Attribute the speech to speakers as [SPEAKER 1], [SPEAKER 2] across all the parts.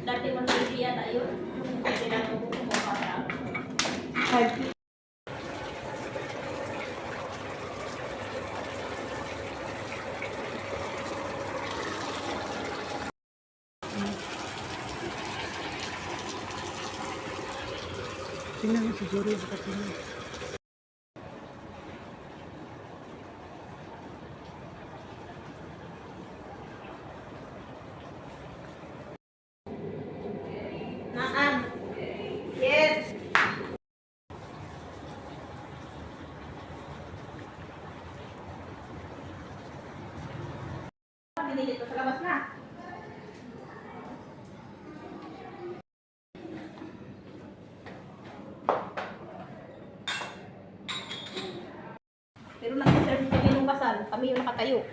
[SPEAKER 1] Dati 120 yata yun. Kasi natin ko para.
[SPEAKER 2] Tingnan mo si Jory sa katingin.
[SPEAKER 1] Naan. Yes. Binili ko sa labas na. Pero nag-serve kami nung kasal. Kami yung nakatayo.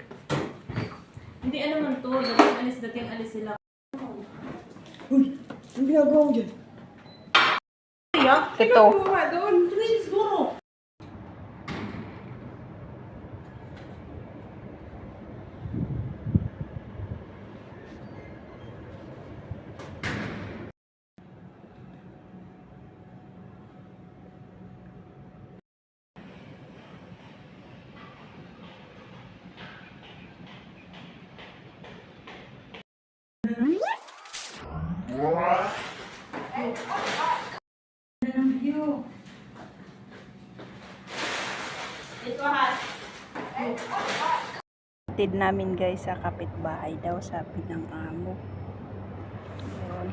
[SPEAKER 3] Hindi naman to. Dating alis sila.
[SPEAKER 2] Uy! Ang ginagawa mo dyan?
[SPEAKER 1] Ito.
[SPEAKER 2] Doon! Please, siguro!
[SPEAKER 1] Ito ha.
[SPEAKER 4] Hatid namin guys sa kapitbahay daw, sabi ng amo. Ayun.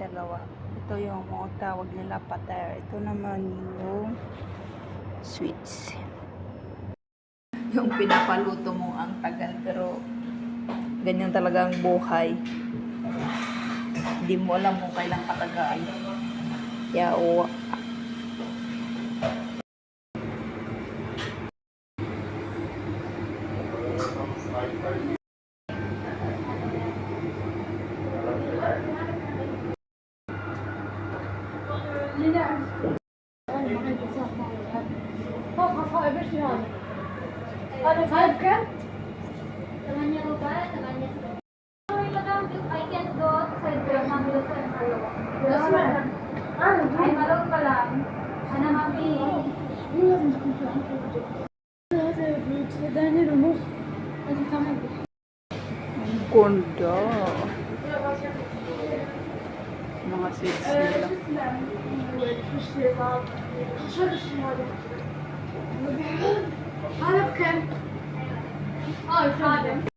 [SPEAKER 4] Dalawa. Ito yung mga tawag nila pater. Ito naman yung sweets. Yung pinapaluto mo ang tagal, pero ganyan talaga ang buhay. Hindi mo alam kung kailang katagal. Yawa. Ang ganda. Mga sweets nila.
[SPEAKER 5] Hanap ka. Oh,